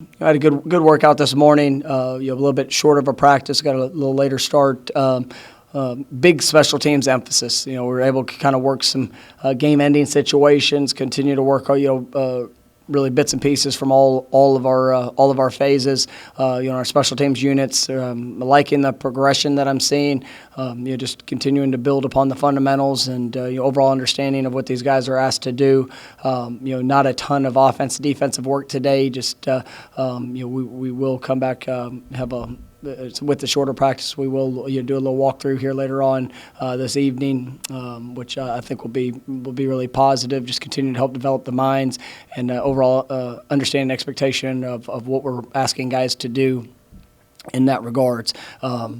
I had a good workout this morning. A little bit short of a practice, got a little later start. Big special teams emphasis. We were able to kind of work some game-ending situations, continue to work, really bits and pieces from all of our phases. Our special teams units. Liking the progression that I'm seeing. Just continuing to build upon the fundamentals and overall understanding of what these guys are asked to do. Not a ton of defensive work today. Just we will come back have a. With the shorter practice, we will do a little walkthrough here later on this evening, which I think will be really positive. Just continue to help develop the minds and overall understanding expectation of what we're asking guys to do in that regards. I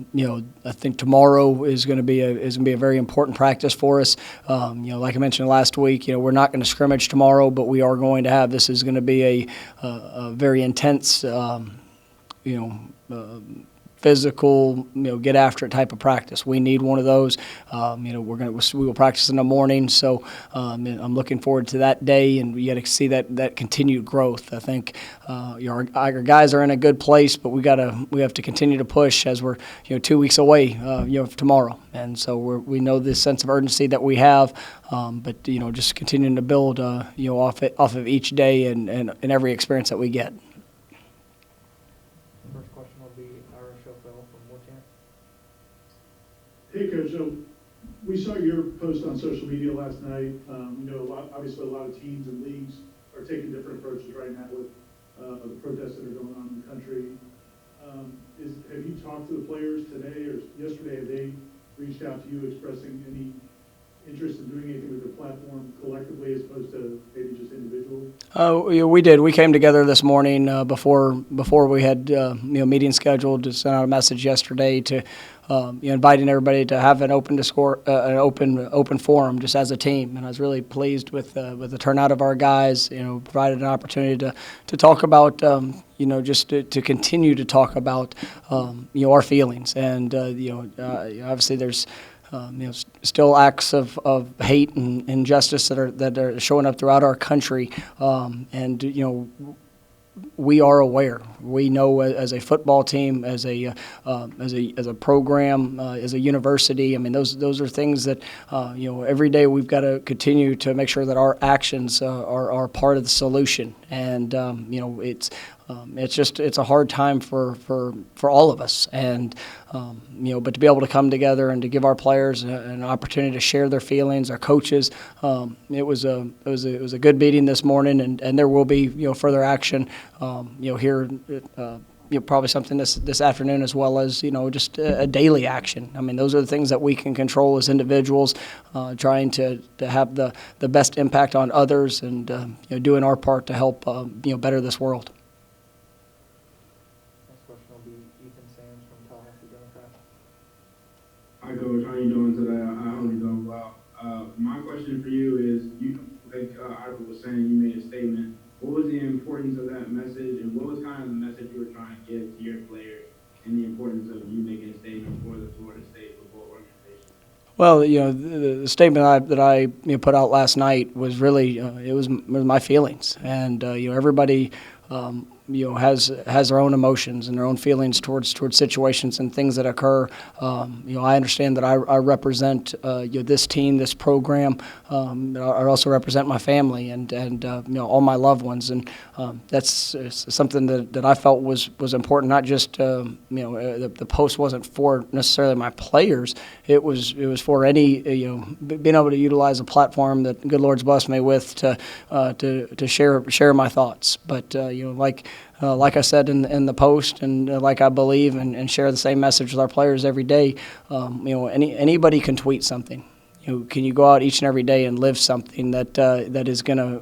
think tomorrow is going to be a very important practice for us. Like I mentioned last week, we're not going to scrimmage tomorrow, but we are going to have. This is going to be a very intense. Physical, get after it type of practice. We need one of those. We will practice in the morning, so I'm looking forward to that day, and we got to see that continued growth. I think our guys are in a good place, but we have to continue to push as we're 2 weeks away, tomorrow, and so we know this sense of urgency that we have, but just continuing to build off of each day and every experience that we get. Hey, Coach. We saw your post on social media last night. Obviously, a lot of teams and leagues are taking different approaches right now with the protests that are going on in the country. Have you talked to the players today or yesterday? Have they reached out to you expressing any interest in doing anything with their platform collectively as opposed to maybe just individually? We did. We came together this morning before we had meetings scheduled to send out a message yesterday to inviting everybody to have an open open forum just as a team. And I was really pleased with the turnout of our guys. Provided an opportunity to talk about just to continue to talk about our feelings. And obviously there's still acts of hate and injustice that are showing up throughout our country, and we are aware. We know as a football team, as a program, as a university. I mean, those are things that every day we've got to continue to make sure that our actions are part of the solution. And it's a hard time for all of us. And but to be able to come together and to give our players an opportunity to share their feelings, our coaches, it was a good meeting this morning, and there will be further action here. Probably something this afternoon, as well as just a daily action. I mean, those are the things that we can control as individuals, trying to have the best impact on others, and doing our part to help better this world. Hi, Coach. How are you doing today? I hope you're doing well. My question for you is, like Ivor was saying, you made a statement. What was the importance of that message, and what was kind of the message you were trying to give to your players, and the importance of you making a statement for the Florida State football organization? Well, the statement that I put out last night was really it was my feelings, and everybody. Has their own emotions and their own feelings towards situations and things that occur. I understand that I represent this team, this program. I also represent my family and all my loved ones, and that's something that I felt was important. Not just the post wasn't for necessarily my players. It was for any being able to utilize a platform that good Lord's blessed me with to share my thoughts. But like I said in the post, and like I believe and share the same message with our players every day, anybody can tweet something. Can you go out each and every day and live something that is gonna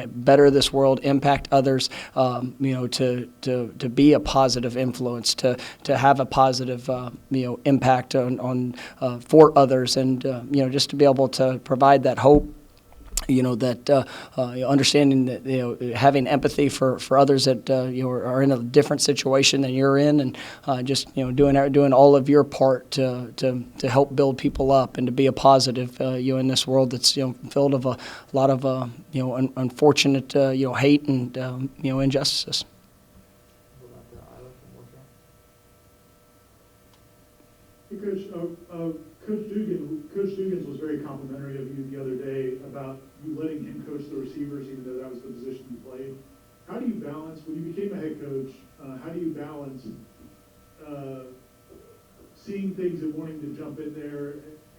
better this world, impact others, to be a positive influence, to have a positive impact on for others, and just to be able to provide that hope. Understanding that, having empathy for others that, are in a different situation than you're in, and just, doing all of your part to help build people up and to be a positive, in this world that's, filled of a lot of, unfortunate, hate and, injustices. Hey, Coach Dugan's was very complimentary of you the other day about you letting him coach the receivers, even though that was the position you played. How do you balance, when you became a head coach, how do you balance seeing things and wanting to jump in there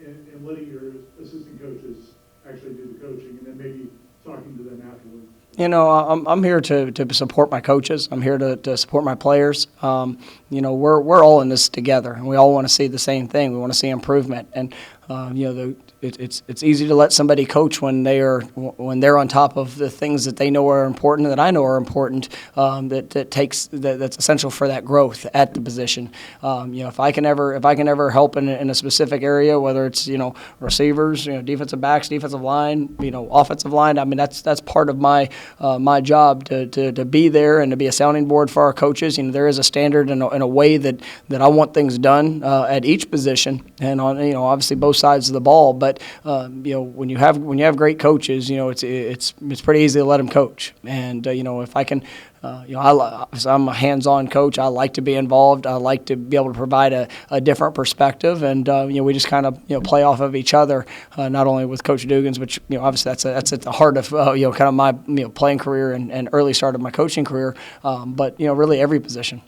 and letting your assistant coaches actually do the coaching, and then maybe talking to them afterwards? You know, I'm here to support my coaches. I'm here to support my players. You know, we're all in this together, and we all want to see the same thing. We want to see improvement, and you know, it's easy to let somebody coach when they're on top of the things that they know are important, that I know are important, that's essential for that growth at the position. You know, if I can ever help in a specific area, whether it's, you know, receivers, you know, defensive backs, defensive line, you know, offensive line. I mean, that's part of my job to be there and to be a sounding board for our coaches. You know, there is a standard and a way that I want things done at each position, and on, you know, obviously both sides of the ball. But you know, when you have great coaches, you know, it's pretty easy to let them coach. And you know, if I can, you know, I'm a hands-on coach. I like to be involved. I like to be able to provide a different perspective, and you know, we just kind of, you know, play off of each other, not only with Coach Dugans, but, you know, obviously that's at the heart of you know, kind of my, you know, playing career and early start of my coaching career, but, you know, really every position.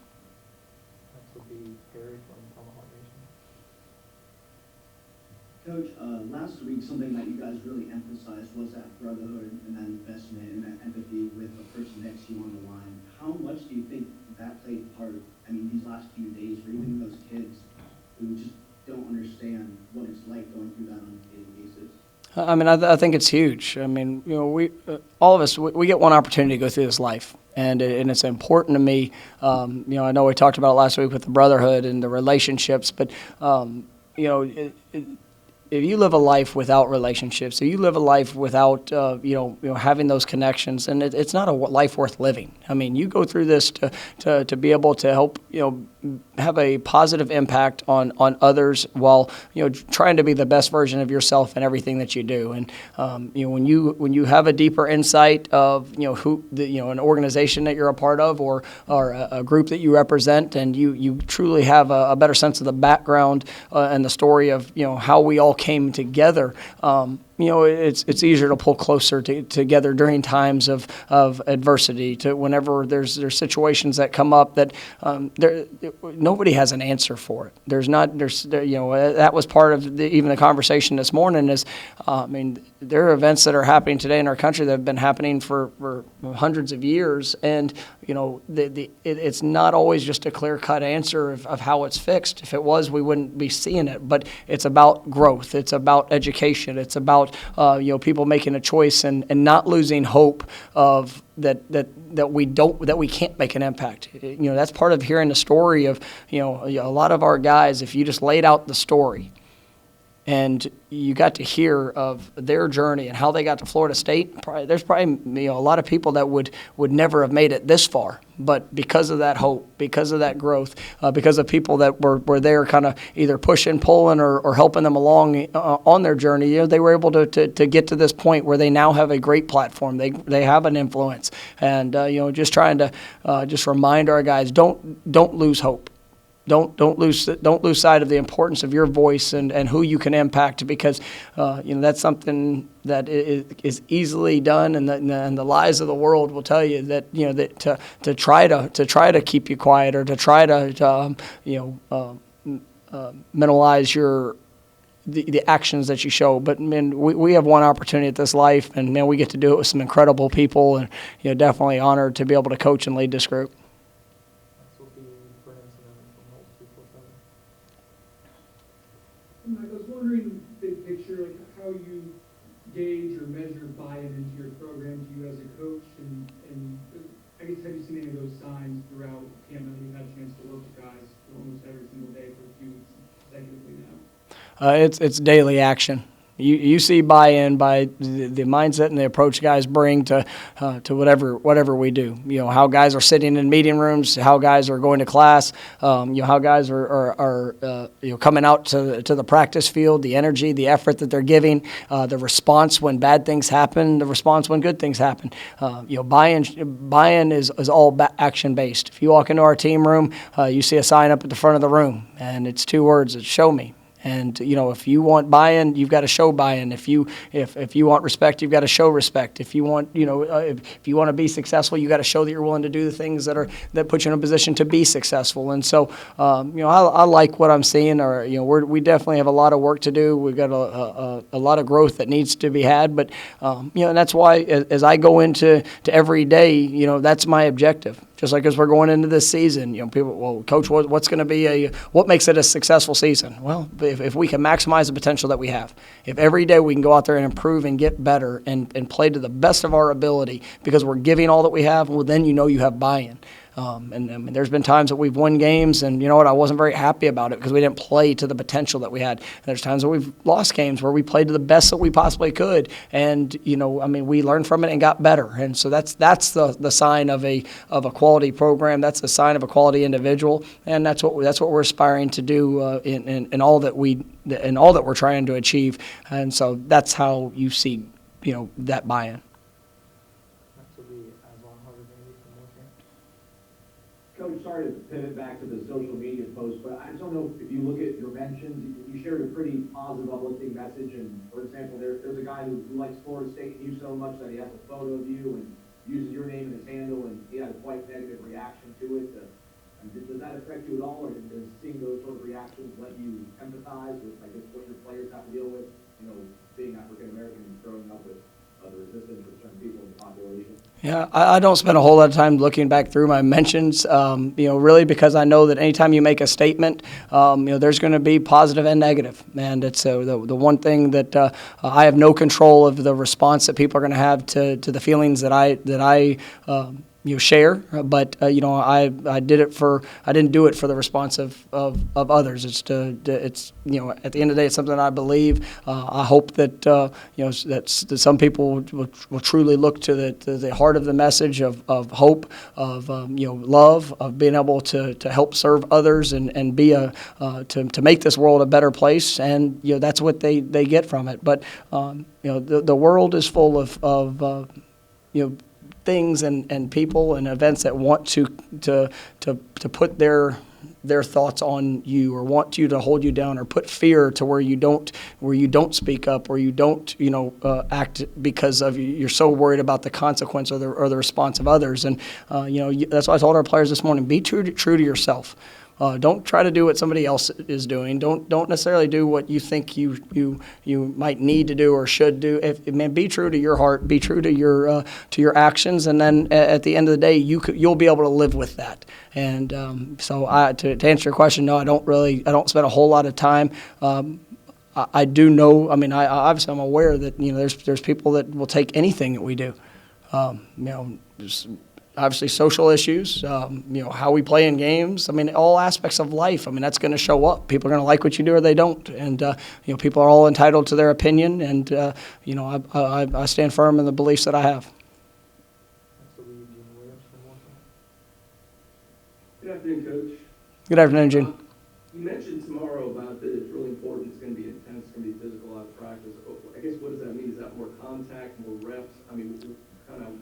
Coach, last week something that you guys really emphasized was that brotherhood and that investment and that empathy with the person next to you on the line. How much do you think that played part, I mean, these last few days for even those kids who just don't understand what it's like going through that on a daily basis? I mean, I think it's huge. I mean, you know, all of us, we get one opportunity to go through this life, and it's important to me. You know, I know we talked about it last week with the brotherhood and the relationships, but you know, if you live a life without relationships, if you live a life without you know, having those connections, and it's not a life worth living. I mean, you go through this to be able to help, you know, have a positive impact on others, while, you know, trying to be the best version of yourself in everything that you do. And you know, when you have a deeper insight of, you know, you know, an organization that you're a part of, or a group that you represent, and you truly have a better sense of the background and the story of, you know, how we all came together. You know, it's easier to pull closer together during times of adversity. To whenever there's situations that come up that nobody has an answer for it. You know, that was part of even the conversation this morning. Is I mean, there are events that are happening today in our country that have been happening for hundreds of years, and you know, it's not always just a clear-cut answer of how it's fixed. If it was, we wouldn't be seeing it. But it's about growth. It's about education. It's about you know, people making a choice and not losing hope of that we can't make an impact. You know, that's part of hearing the story of, you know, a lot of our guys. If you just laid out the story, and you got to hear of their journey and how they got to Florida State, there's probably, you know, a lot of people that would never have made it this far. But because of that hope, because of that growth, because of people that were there kind of either pushing, pulling, or helping them along on their journey, you know, they were able to get to this point where they now have a great platform. They have an influence. And, you know, just trying to just remind our guys, don't lose hope. Don't lose sight of the importance of your voice and who you can impact, because you know, that's something that is easily done, and the lies of the world will tell you that, you know, that to try to keep you quiet, or to try to you know, minimize the actions that you show. But man, we have one opportunity at this life, and man, we get to do it with some incredible people, and, you know, definitely honored to be able to coach and lead this group. Mike, I was wondering, big picture, like how you gauge or measure buy-in into your program, to you as a coach, and I guess, have you seen any of those signs throughout camp? You've had a chance to work with guys almost every single day for a few weeks consecutively now. It's daily action. You see buy-in by the mindset and the approach guys bring to whatever we do. How guys are sitting in meeting rooms, how guys are going to class, how guys are coming out to the practice field, the energy, the effort that they're giving, the response when bad things happen, the response when good things happen. Buy-in is all action based. If you walk into our team room, you see a sign up at the front of the room, and it's 2 words: it's "show me." And if you want buy-in, you've got to show buy-in. If you want respect, you've got to show respect. If you want if you want to be successful, you got to show that you're willing to do the things that put you in a position to be successful. And so I like what I'm seeing. We definitely have a lot of work to do. We've got a lot of growth that needs to be had. But and that's why as I go into every day, that's my objective. Just like as we're going into this season, people, well, Coach, what's going to be what makes it a successful season? Well, if we can maximize the potential that we have, if every day we can go out there and improve and get better and play to the best of our ability because we're giving all that we have, well, then you have buy-in. And I mean, there's been times that we've won games, and you know what, I wasn't very happy about it because we didn't play to the potential that we had. And there's times that we've lost games where we played to the best that we possibly could, and we learned from it and got better. And so that's the sign of a quality program. That's the sign of a quality individual, and that's what we're aspiring to do in all that we're trying to achieve. And so that's how you see that buy-in. Coach, sorry to pivot back to the social media post, but I just don't know if you look at your mentions, you shared a pretty positive, uplifting message. And for example, there's a guy who likes Florida State and you so much that he has a photo of you and uses your name in his handle, and he had a quite negative reaction to it. Does that affect you at all, or does seeing those sort of reactions let you empathize with, I guess, what your players have to deal with, being African American and growing up with the resistance of certain people in the population? Yeah, I don't spend a whole lot of time looking back through my mentions, really because I know that anytime you make a statement, there's going to be positive and negative. And it's the one thing that I have no control of the response that people are going to have to the feelings that I share, but I didn't do it for the response of others. It's at the end of the day, it's something I believe. I hope that that some people will truly look to the heart of the message of hope, of love, of being able to help serve others and be to make this world a better place, and that's what they get from it. But the world is full of things and people and events that want to put their thoughts on you, or want you to hold you down, or put fear to where you don't speak up, or you don't act because of you're so worried about the consequence or the response of others. And that's why I told our players this morning: be true to yourself. Don't try to do what somebody else is doing. Don't necessarily do what you think you might need to do or should do. Be true to your heart. Be true to your actions, and then at the end of the day, you'll be able to live with that. And so, to answer your question, no, I don't spend a whole lot of time. I do know. I mean, obviously I'm aware that there's people that will take anything that we do. Obviously, social issues, how we play in games. I mean, all aspects of life. I mean, that's going to show up. People are going to like what you do or they don't. And, people are all entitled to their opinion. And, I stand firm in the beliefs that I have. Good afternoon, Coach. Good afternoon, Gene. You mentioned tomorrow about that it's really important, it's going to be intense, it's going to be physical out of practice. I guess, what does that mean? Is that more contact, more reps? I mean,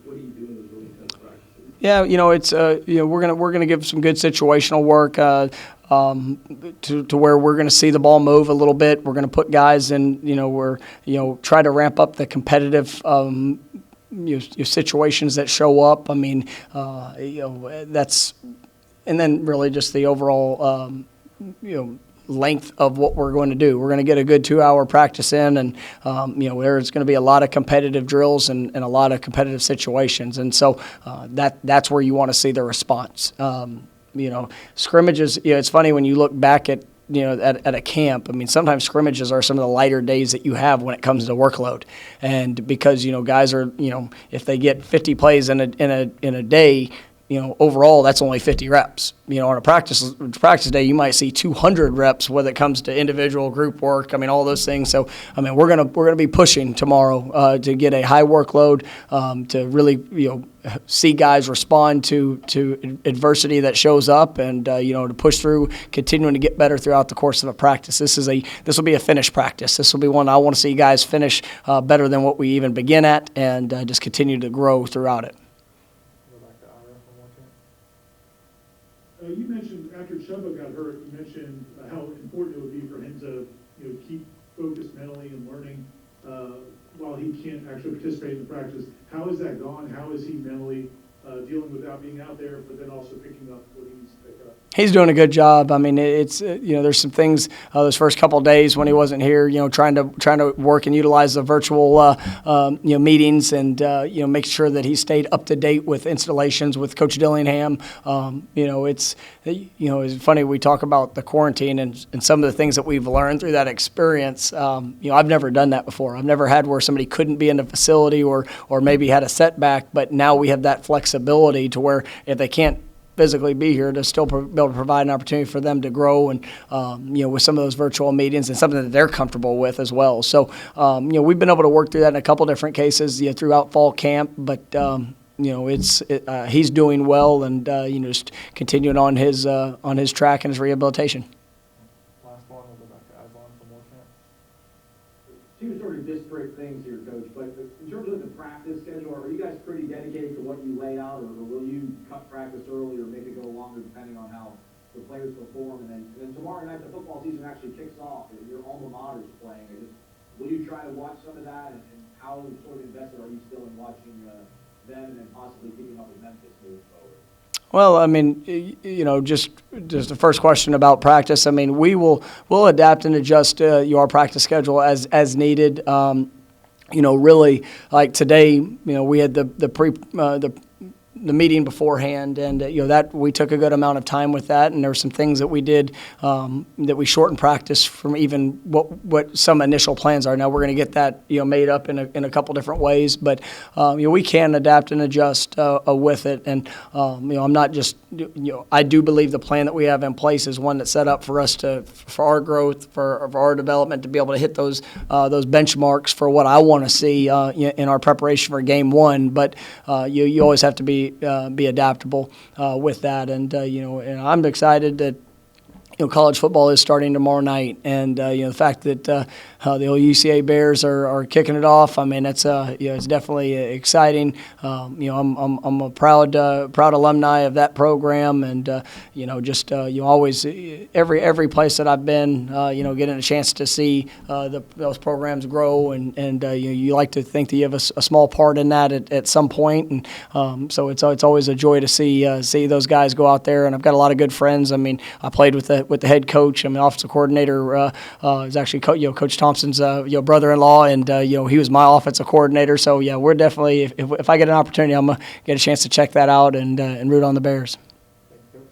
what do you do in those really intense practices? Yeah, it's we're gonna give some good situational work to where we're gonna see the ball move a little bit. We're gonna put guys in, try to ramp up the competitive situations that show up. I mean, that's, and then really just the overall length of what we're going to do. We're going to get a good 2-hour practice in, and there's going to be a lot of competitive drills and a lot of competitive situations, and so that's where you want to see the response. Scrimmages. It's funny when you look back at a camp. I mean, sometimes scrimmages are some of the lighter days that you have when it comes to workload, and because guys are if they get 50 plays in a day. overall, that's only 50 reps. On a practice day, you might see 200 reps when it comes to individual group work. All those things. So, we're gonna be pushing tomorrow to get a high workload, to really, see guys respond to adversity that shows up, and to push through, continuing to get better throughout the course of a practice. This will be a finished practice. This will be one I want to see guys finish better than what we even begin at, and just continue to grow throughout it. You mentioned after Chuba got hurt, you mentioned how important it would be for him to, keep focused mentally and learning while he can't actually participate in the practice. How has that gone? How is he mentally dealing without being out there, but then also picking up what he needs to pick up? He's doing a good job. It's there's some things those first couple of days when he wasn't here, trying to work and utilize the virtual meetings, and make sure that he stayed up to date with installations with Coach Dillingham. It's funny, we talk about the quarantine and some of the things that we've learned through that experience. I've never done that before. I've never had where somebody couldn't be in the facility or maybe had a setback, but now we have that flexibility to where if they can't physically be here, to still be able to provide an opportunity for them to grow, and with some of those virtual meetings, and something that they're comfortable with as well. So we've been able to work through that in a couple different cases throughout fall camp, but he's doing well, and just continuing on his track and his rehabilitation. Last one, we'll go back to Aslan for more camp. Two sort of disparate things here, Coach, but in terms of the practice schedule, are you guys pretty dedicated to what you lay out, or will you cut practice early or make it go longer depending on how the players perform? And then tomorrow night, the football season actually kicks off. Your alma mater's playing. Will you try to watch some of that, and how sort of invested are you still in watching them and then possibly keeping up with Memphis moving forward? Well, just the first question about practice. We'll adapt and adjust our practice schedule as needed. Really, like today, we had the meeting beforehand, and that we took a good amount of time with that, and there were some things that we did that we shortened practice from even what some initial plans are. Now we're going to get that made up in a couple different ways, but we can adapt and adjust with it. And I'm not just I do believe the plan that we have in place is one that's set up for us for our growth, for our development, to be able to hit those benchmarks for what I want to see in our preparation for game one. But you always have to be adaptable with that, and and I'm excited that college football is starting tomorrow night, and the fact that the old UCA Bears are kicking it off. That's it's definitely exciting. I'm a proud alumni of that program, and always every place that I've been, getting a chance to see those programs grow, and you like to think that you have a small part in that at some point, and so it's always a joy to see those guys go out there. And I've got a lot of good friends. I played with the head coach. Offensive coordinator is actually Coach Thompson's brother-in-law, and he was my offensive coordinator. So we're definitely, if I get an opportunity, I'm gonna get a chance to check that out and root on the Bears.